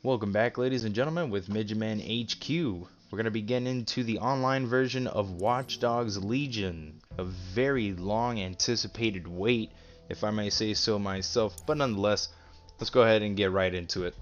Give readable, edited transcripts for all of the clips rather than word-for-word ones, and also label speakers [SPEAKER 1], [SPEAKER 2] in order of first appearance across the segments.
[SPEAKER 1] Welcome back, ladies and gentlemen, with Midgetman HQ. We're going to be getting into the online version of Watch Dogs Legion. A very long anticipated wait, if I may say so myself, but nonetheless, let's go ahead and get right into it.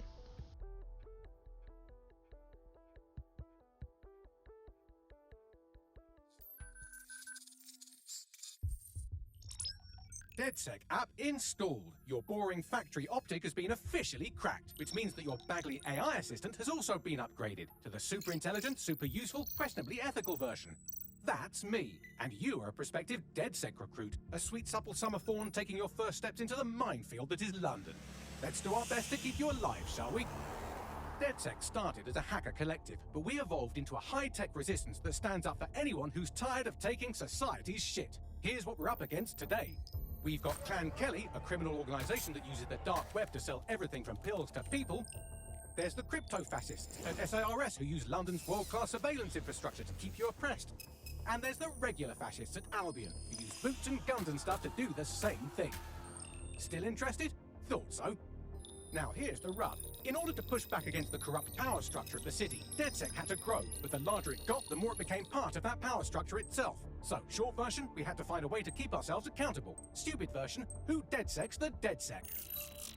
[SPEAKER 2] DedSec app installed. Your boring factory optic has been officially cracked, which means that your Bagley AI assistant has also been upgraded to the super intelligent, super useful, questionably ethical version. That's me, and you are a prospective DedSec recruit, a sweet supple summer fawn taking your first steps into the minefield that is London. Let's do our best to keep you alive, shall we? DedSec started as a hacker collective, but we evolved into a high-tech resistance that stands up for anyone who's tired of taking society's shit. Here's what we're up against today. We've got Clan Kelly, a criminal organization that uses the dark web to sell everything from pills to people. There's the crypto-fascists at SARS who use London's world-class surveillance infrastructure to keep you oppressed. And there's the regular fascists at Albion who use boots and guns and stuff to do the same thing. Still interested? Thought so. Now here's the rub. In order to push back against the corrupt power structure of the city, DedSec had to grow, but the larger it got, the more it became part of that power structure itself. So, short version, we had to find a way to keep ourselves accountable. Stupid version, who DedSec's the DedSec?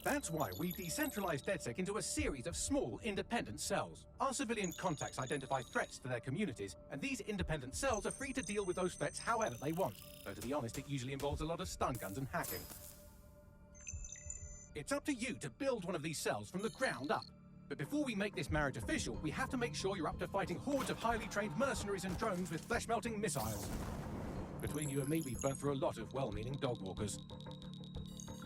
[SPEAKER 2] That's why we decentralized DedSec into a series of small, independent cells. Our civilian contacts identify threats to their communities, and these independent cells are free to deal with those threats however they want. Though to be honest, it usually involves a lot of stun guns and hacking. It's up to you to build one of these cells from the ground up. But before we make this marriage official, we have to make sure you're up to fighting hordes of highly trained mercenaries and drones with flesh-melting missiles. Between you and me, we've burnt through a lot of well-meaning dog walkers.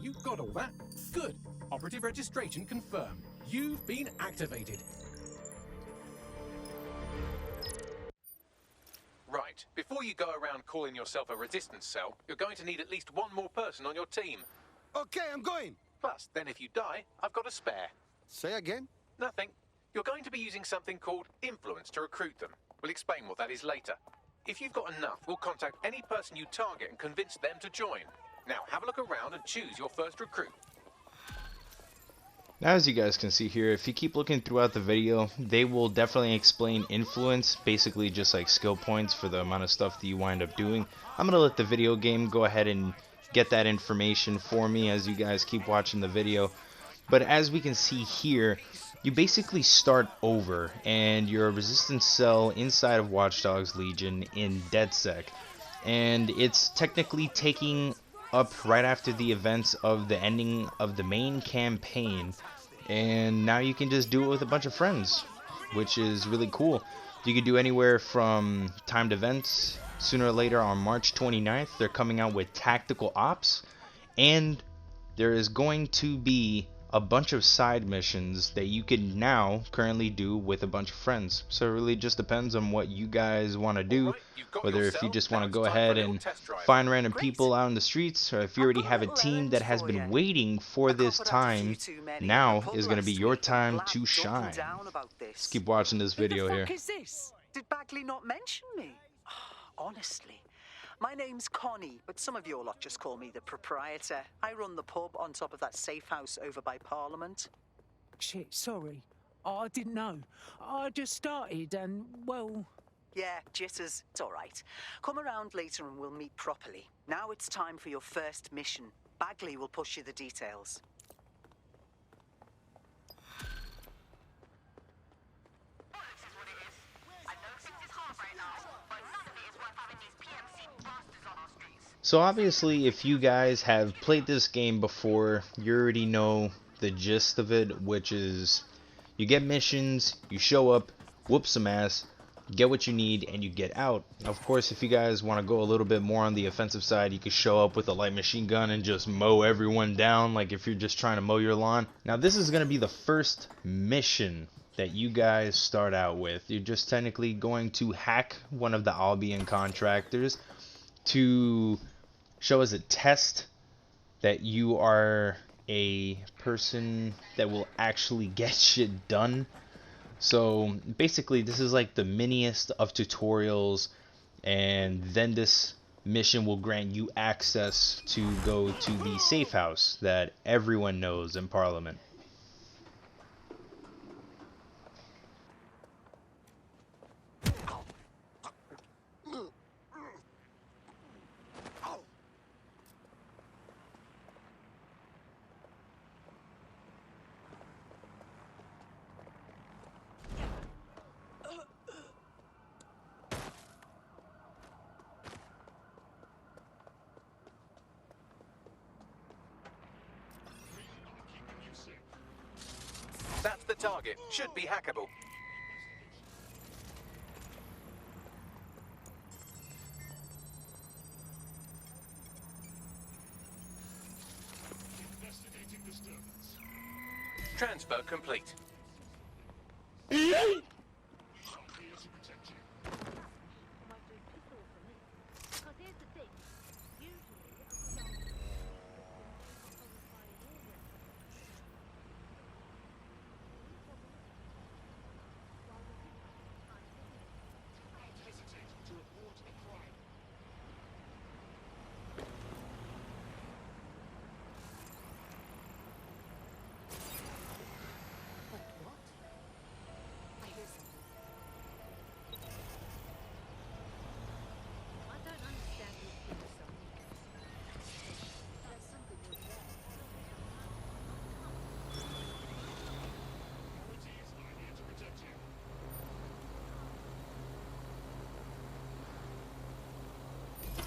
[SPEAKER 2] You got all that? Good. Operative registration confirmed. You've been activated. Right. Before you go around calling yourself a resistance cell, you're going to need at least one more person on your team.
[SPEAKER 3] Okay, I'm going.
[SPEAKER 2] Plus, then if you die, I've got a spare.
[SPEAKER 3] Say again?
[SPEAKER 2] Nothing. You're going to be using something called influence to recruit them. We'll explain what that is later. If you've got enough, we'll contact any person you target and convince them to join. Now, have a look around and choose your first recruit.
[SPEAKER 1] Now, as you guys can see here, if you keep looking throughout the video, they will definitely explain influence, basically just like skill points for the amount of stuff that you wind up doing. I'm going to let the video game go ahead and get that information for me as you guys keep watching the video. But as we can see here, you basically start over and you're a resistance cell inside of Watch Dogs Legion in DedSec, and it's technically taking up right after the events of the ending of the main campaign, and now you can just do it with a bunch of friends, which is really cool. You can do anywhere from timed events. Sooner or later on March 29th, they're coming out with tactical ops, and there is going to be a bunch of side missions that you can now currently do with a bunch of friends. So it really just depends on what you guys want to do, whether if you just want to go ahead and find random people out in the streets, or if you already have a team that has been waiting for this time, now is going to be your time to shine. Let's keep watching this video here.
[SPEAKER 4] What the fuck is this? Did Bagley not mention me? Honestly. My name's Connie, but some of your lot just call me the proprietor. I run the pub on top of that safe house over by Parliament.
[SPEAKER 5] Shit, sorry. I didn't know. I just started and, well...
[SPEAKER 4] Yeah, jitters. It's all right. Come around later and we'll meet properly. Now it's time for your first mission. Bagley will push you the details.
[SPEAKER 1] So obviously, if you guys have played this game before, you already know the gist of it, which is you get missions, you show up, whoop some ass, get what you need, and you get out. Of course, if you guys want to go a little bit more on the offensive side, you could show up with a light machine gun and just mow everyone down, like if you're just trying to mow your lawn. Now, this is going to be the first mission that you guys start out with. You're just technically going to hack one of the Albion contractors to show as a test that you are a person that will actually get shit done. So basically this is like the miniest of tutorials, and then this mission will grant you access to go to the safe house that everyone knows in Parliament.
[SPEAKER 2] That's the target. Should be hackable. Transfer complete.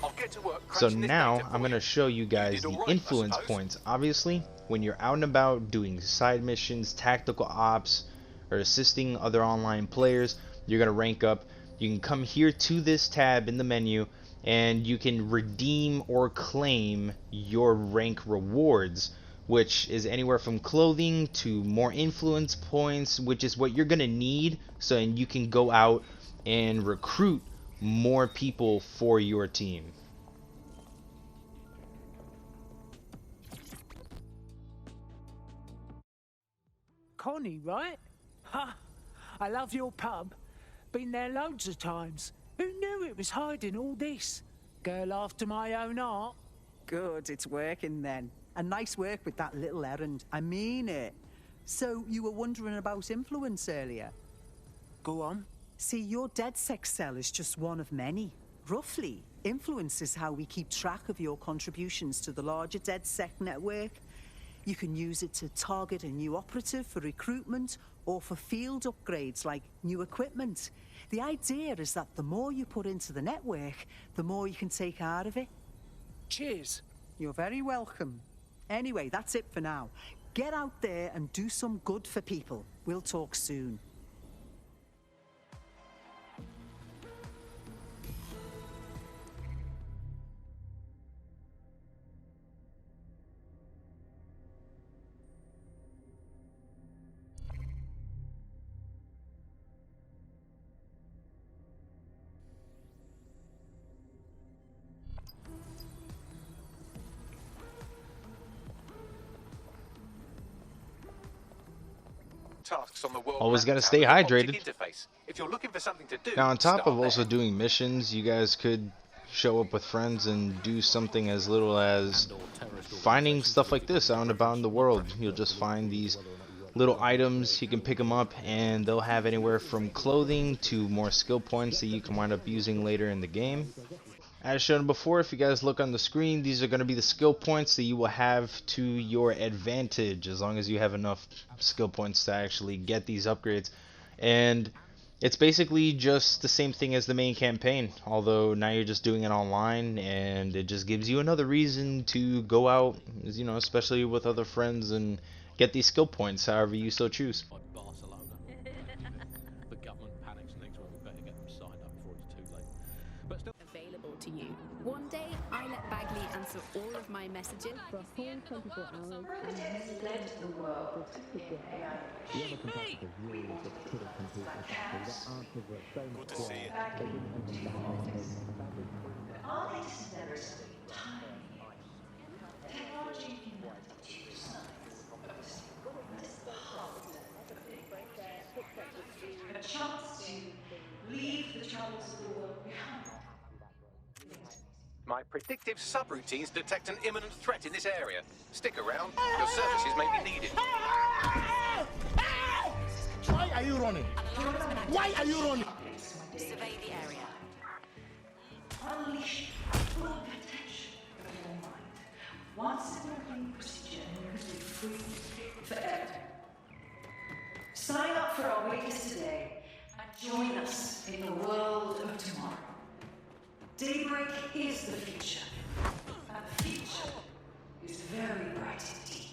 [SPEAKER 2] I'll get to work
[SPEAKER 1] So
[SPEAKER 2] crunching this
[SPEAKER 1] now
[SPEAKER 2] data for
[SPEAKER 1] I'm going to
[SPEAKER 2] you.
[SPEAKER 1] show you guys
[SPEAKER 2] did
[SPEAKER 1] the
[SPEAKER 2] all right, I
[SPEAKER 1] influence
[SPEAKER 2] suppose.
[SPEAKER 1] points. Obviously, when you're out and about doing side missions, tactical ops, or assisting other online players, you're going to rank up. You can come here to this tab in the menu and you can redeem or claim your rank rewards, which is anywhere from clothing to more influence points, which is what you're going to need so and you can go out and recruit more people for your team.
[SPEAKER 5] Connie, right? Ha! I love your pub. Been there loads of times. Who knew it was hiding all this? Girl after my own heart.
[SPEAKER 4] Good, it's working then. And nice work with that little errand. I mean it. So, you were wondering about influence earlier?
[SPEAKER 5] Go on.
[SPEAKER 4] See, your DedSec cell is just one of many. Roughly, influence is how we keep track of your contributions to the larger DedSec network. You can use it to target a new operative for recruitment or for field upgrades like new equipment. The idea is that the more you put into the network, the more you can take out of it.
[SPEAKER 5] Cheers.
[SPEAKER 4] You're very welcome. Anyway, that's it for now. Get out there and do some good for people. We'll talk soon.
[SPEAKER 2] Tasks on the world
[SPEAKER 1] Always
[SPEAKER 2] map
[SPEAKER 1] gotta
[SPEAKER 2] tab
[SPEAKER 1] stay
[SPEAKER 2] at the optic
[SPEAKER 1] hydrated.
[SPEAKER 2] interface. If you're looking for something to do,
[SPEAKER 1] Now, on top
[SPEAKER 2] start
[SPEAKER 1] of also
[SPEAKER 2] there.
[SPEAKER 1] doing missions, you guys could show up with friends and do something as little as finding stuff like this out and about in the world. You'll just find these little items, you can pick them up, and they'll have anywhere from clothing to more skill points that you can wind up using later in the game. As shown before, if you guys look on the screen, these are going to be the skill points that you will have to your advantage as long as you have enough skill points to actually get these upgrades. And it's basically just the same thing as the main campaign, although now you're just doing it online, and it just gives you another reason to go out, you know, especially with other friends, and get these skill points however you so choose.
[SPEAKER 6] Barcelona. The government panics and thinks, well, we better get them signed up before it's too late. But still
[SPEAKER 7] Available to you. One day, I let Bagley answer all of my messages.
[SPEAKER 8] For a whole 24 hours, and
[SPEAKER 9] Lived the world in AI.
[SPEAKER 8] the other competitors really just couldn't compete with that. The answers were so much
[SPEAKER 2] to see you.
[SPEAKER 8] they didn't understand anything.
[SPEAKER 9] Our latest endeavors have been tiny. Technology in the computer science of the heart of big data. A chance to leave the troubles of the world behind.
[SPEAKER 2] My predictive subroutines detect an imminent threat in this area. Stick around. Your services may be needed.
[SPEAKER 10] Why are you running? Why are you running?
[SPEAKER 7] Survey the area.
[SPEAKER 9] Unleash full potential of your mind. One simple procedure and you can be free forever. Sign up for our waitlist today and join us in the world of tomorrow. Daybreak is the future, and the future is very bright indeed.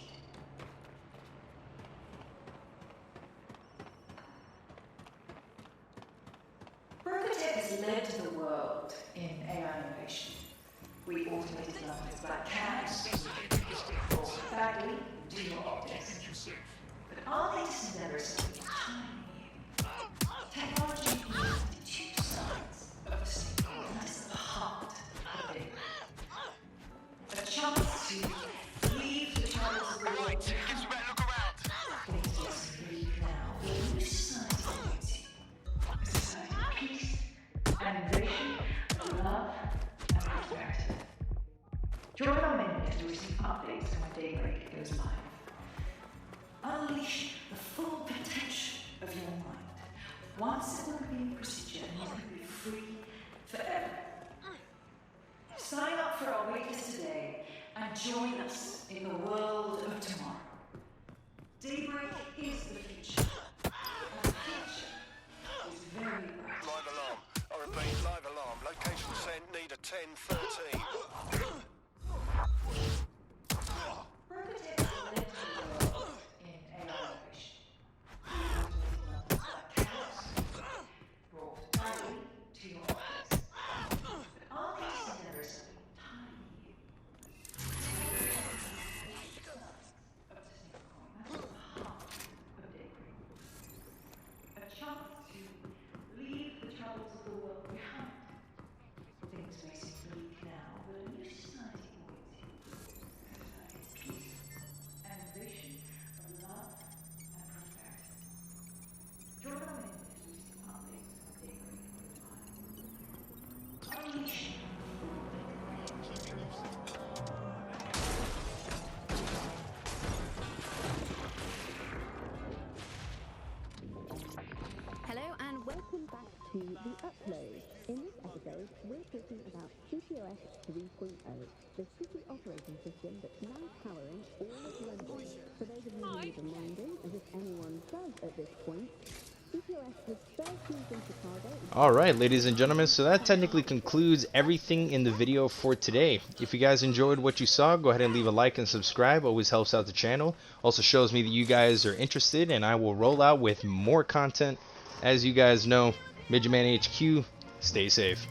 [SPEAKER 9] Join our mailing list to receive updates when Daybreak goes live. Unleash the full potential of your mind. One simple cleaning procedure and you can be free forever. Sign up for our waitlist today and join us in the world of tomorrow. Daybreak is the future. And the future is very bright.
[SPEAKER 11] Live alarm. I repeat, live alarm. Location sent, need a 1013.
[SPEAKER 9] Protect the world in AI operation. Chaos brought value to your office. But are these endeavors something tiny? A chance to leave the troubles of the world behind. Things may seem bleak now, but a new society awaits you. Peace and vision of love and prosperity. Join our mailing list to receive updates on Daybreak notified. Unleashing.
[SPEAKER 7] Hello and welcome back to The Upload. In this episode, we're talking about CPOS 3.0, the city operating system that's now powering all of London. For those of you who need reminding, as if anyone does at this point, CPOS was first used in Chicago.
[SPEAKER 1] Alright, ladies and gentlemen, so that technically concludes everything in the video for today. If you guys enjoyed what you saw, go ahead and leave a like and subscribe. Always helps out the channel. Also shows me that you guys are interested, and I will roll out with more content. As you guys know, Midgetman HQ, stay safe.